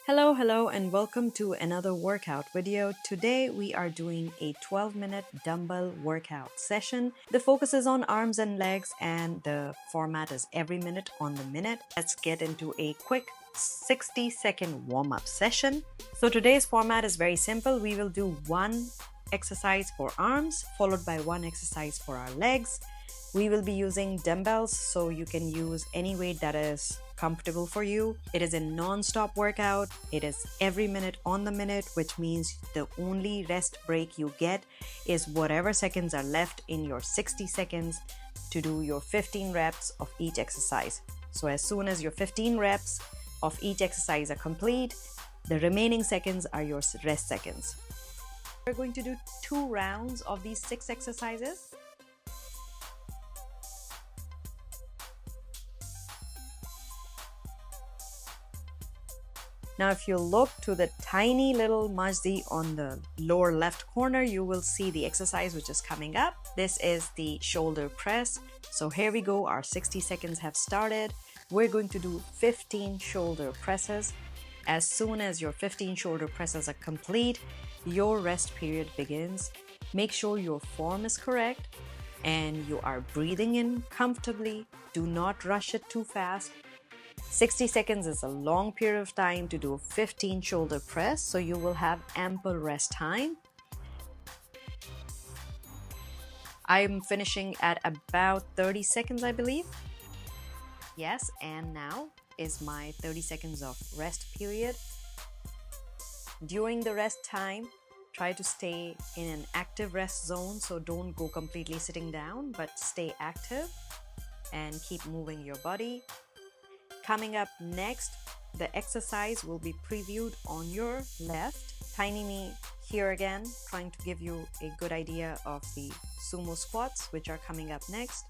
Hello, and welcome to another workout video. Today we are doing a 12-minute dumbbell workout session. The focus is on arms and legs, and the format is every minute on the minute. Let's get into a quick 60-second warm-up session. So today's format is very simple. We will do one exercise for arms, followed by one exercise for our legs. We will be using dumbbells, so you can use any weight that is comfortable for you. It is a non-stop workout. It is every minute on the minute, which means the only rest break you get is whatever seconds are left in your 60 seconds to do your 15 reps of each exercise. So as soon as your 15 reps of each exercise are complete, the remaining seconds are your rest seconds. We're going to do 2 rounds of these 6 exercises. Now, if you look to the tiny little majdi on the lower left corner, you will see the exercise which is coming up. This is the shoulder press. So here we go. Our 60 seconds have started. We're going to do 15 shoulder presses. As soon as your 15 shoulder presses are complete, your rest period begins. Make sure your form is correct and you are breathing in comfortably. Do not rush it too fast. 60 seconds is a long period of time to do 15 shoulder press, so you will have ample rest time. I'm finishing at about 30 seconds, I believe. Yes, and now is my 30 seconds of rest period. During the rest time, try to stay in an active rest zone, so don't go completely sitting down, but stay active and keep moving your body. Coming up next, the exercise will be previewed on your left. Tiny me here again, trying to give you a good idea of the sumo squats, which are coming up next.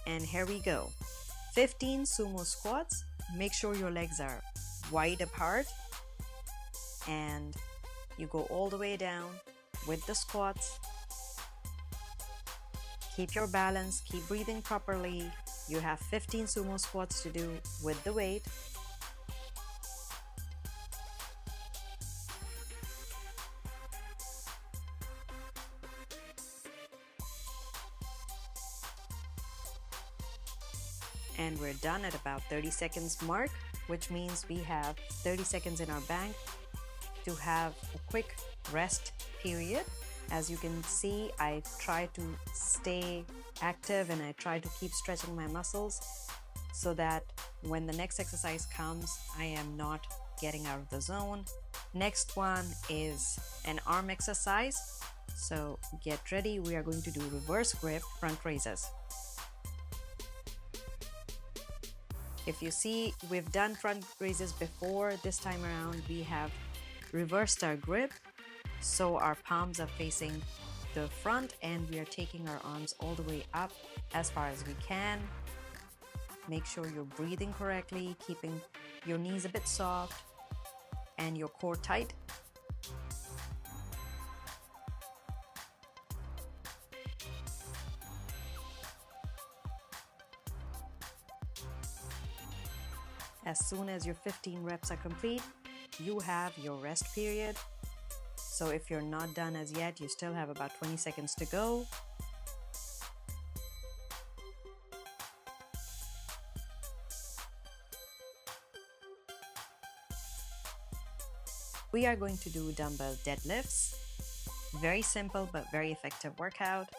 And here we go. 15 sumo squats. Make sure your legs are wide apart. And you go all the way down with the squats. Keep your balance, keep breathing properly. You have 15 sumo squats to do with the weight. And we're done at about 30 seconds mark, which means we have 30 seconds in our bank to have a quick rest period. As you can see, I try to stay active and I try to keep stretching my muscles so that when the next exercise comes, I am not getting out of the zone. Next one is an arm exercise. So get ready. We are going to do reverse grip front raises. If you see, we've done front raises before. This time around, we have reversed our grip. So our palms are facing the front and we are taking our arms all the way up as far as we can. Make sure you're breathing correctly, keeping your knees a bit soft and your core tight. As soon as your 15 reps are complete, you have your rest period. So if you're not done as yet, you still have about 20 seconds to go. We are going to do dumbbell deadlifts. Very simple but very effective workout.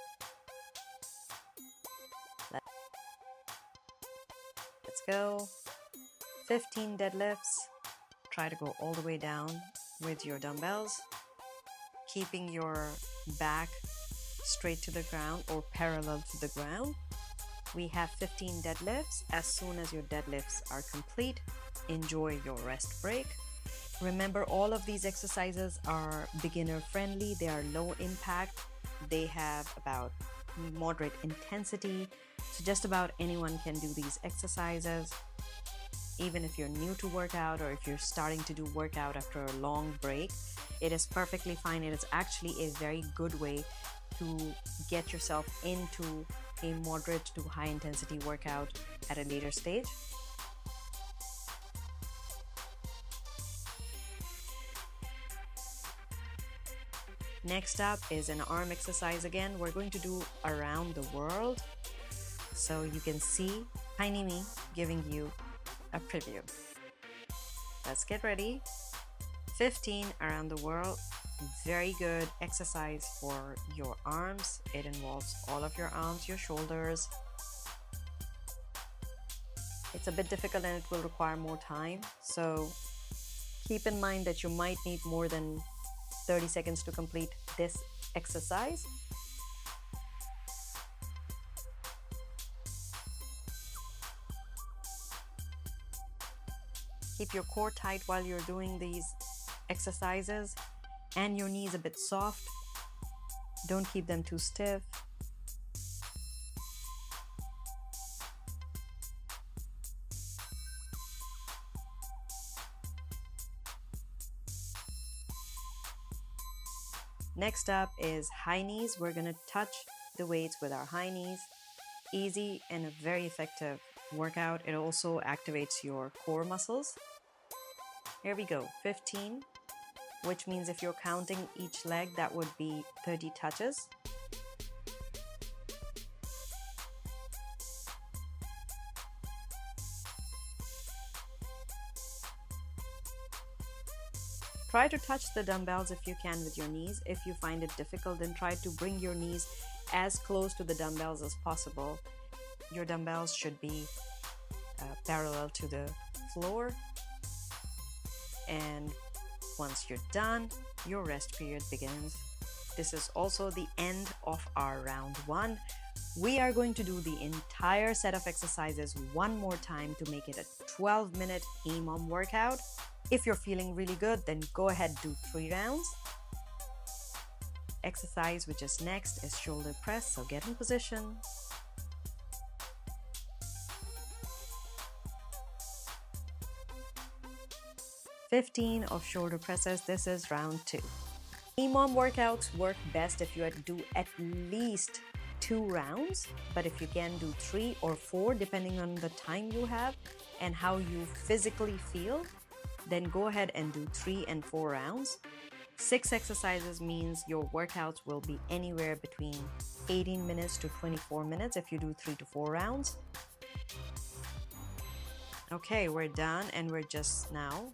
Let's go. 15 deadlifts. Try to go all the way down with your dumbbells, keeping your back straight to the ground or parallel to the ground. We have 15 deadlifts. As soon as your deadlifts are complete, enjoy your rest break. Remember, all of these exercises are beginner friendly. They are low impact. They have about moderate intensity. So just about anyone can do these exercises. Even if you're new to workout or if you're starting to do workout after a long break, it is perfectly fine. It is actually a very good way to get yourself into a moderate to high intensity workout at a later stage. Next up is an arm exercise again. We're going to do around the world. So you can see tiny me giving you a preview. Let's get ready. 15 around the world. Very good exercise for your arms. It involves all of your arms, your shoulders. It's a bit difficult and it will require more time. So keep in mind that you might need more than 30 seconds to complete this exercise. Keep your core tight while you're doing these exercises and your knees a bit soft. Don't keep them too stiff. Next up is high knees. We're going to touch the weights with our high knees. Easy and a very effective workout. It also activates your core muscles. Here we go, 15, which means if you're counting each leg, that would be 30 touches. Try to touch the dumbbells if you can with your knees. If you find it difficult, then try to bring your knees as close to the dumbbells as possible. Your dumbbells should be parallel to the floor. And once you're done, your rest period begins. This is also the end of our round 1. We are going to do the entire set of exercises one more time to make it a 12-minute EMOM workout. If you're feeling really good, then go ahead, do 3 rounds. Exercise which is next is shoulder press, so get in position. "15 of shoulder presses. This is round 2. EMOM workouts work best if you do at least 2 rounds, but if you can do 3 or 4 depending on the time you have and how you physically feel, then go ahead and do 3 and 4 rounds. 6 exercises means your workouts will be anywhere between 18 minutes to 24 minutes if you do 3 to 4 rounds. Okay, we're done and we're just now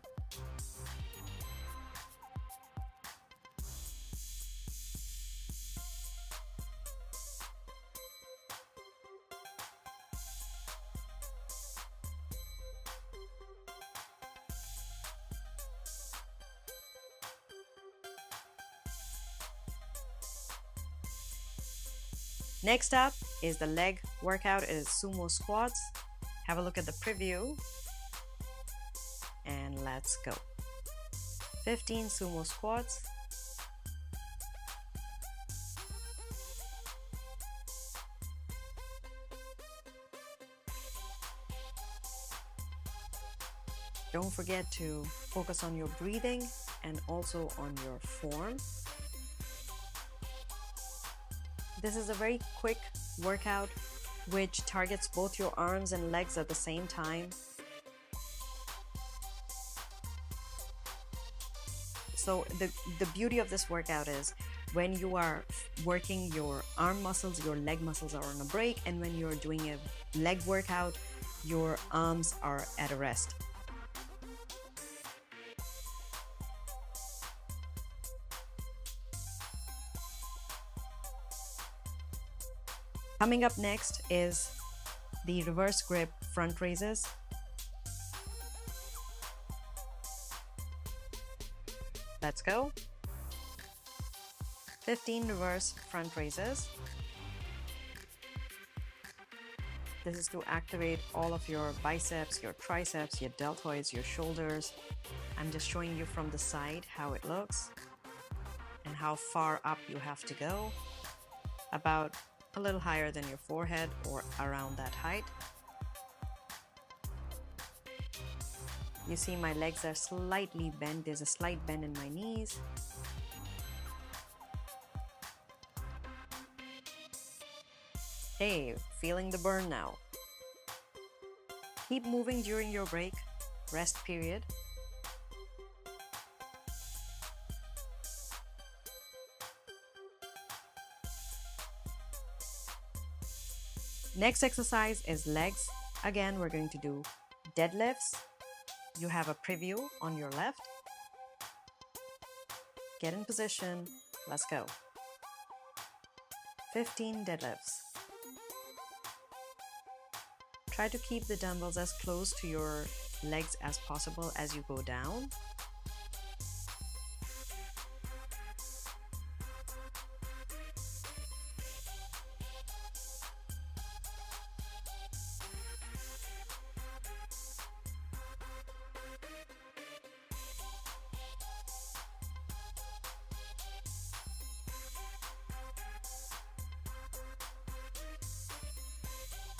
Next up is the leg workout. It is sumo squats. Have a look at the preview and let's go. 15 sumo squats. Don't forget to focus on your breathing and also on your form. This is a very quick workout which targets both your arms and legs at the same time. So the beauty of this workout is when you are working your arm muscles, your leg muscles are on a break, and when you're doing a leg workout, your arms are at a rest. Coming up next is the reverse grip front raises. Let's go. 15 reverse front raises. This is to activate all of your biceps, your triceps, your deltoids, your shoulders. I'm just showing you from the side how it looks and how far up you have to go. About a little higher than your forehead or around that height. You see my legs are slightly bent. There's a slight bend in my knees. Hey, feeling the burn now. Keep moving during your break, rest period. Next exercise is legs. Again, we're going to do deadlifts. You have a preview on your left. Get in position. Let's go. 15 deadlifts. Try to keep the dumbbells as close to your legs as possible as you go down.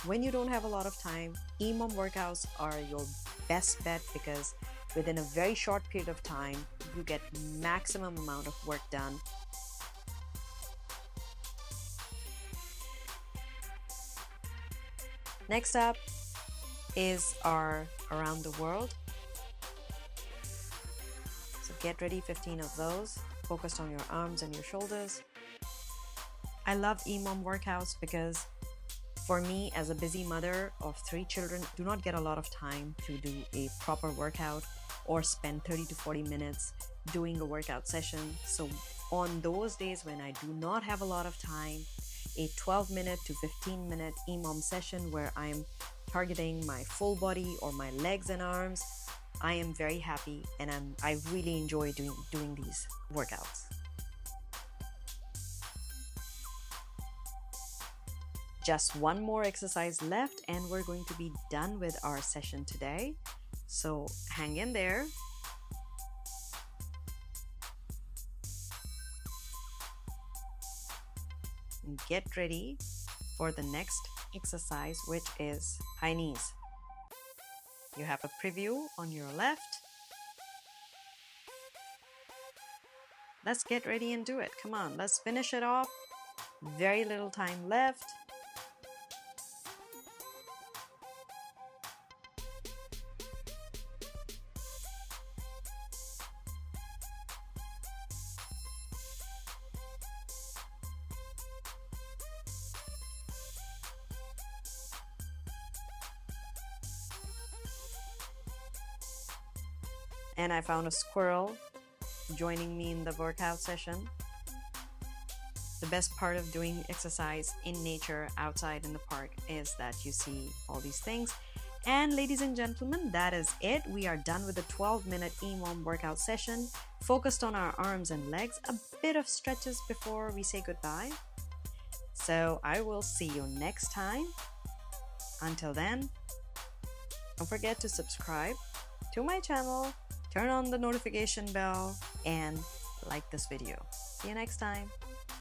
When you don't have a lot of time, EMOM workouts are your best bet because within a very short period of time, you get maximum amount of work done. Next up is our around the world. So get ready, 15 of those, focused on your arms and your shoulders. I love EMOM workouts because for me, as a busy mother of 3 children, do not get a lot of time to do a proper workout or spend 30 to 40 minutes doing a workout session. So on those days when I do not have a lot of time, a 12-minute to 15-minute EMOM session where I'm targeting my full body or my legs and arms, I am very happy and I really enjoy doing these workouts. Just one more exercise left and we're going to be done with our session today. So hang in there. And get ready for the next exercise, which is high knees. You have a preview on your left. Let's get ready and do it. Come on, let's finish it off. Very little time left. And I found a squirrel joining me in the workout session. The best part of doing exercise in nature outside in the park is that you see all these things. And ladies and gentlemen, that is it. We are done with the 12-minute EMOM workout session, focused on our arms and legs, a bit of stretches before we say goodbye. So I will see you next time. Until then, don't forget to subscribe to my channel, turn on the notification bell, and like this video. See you next time.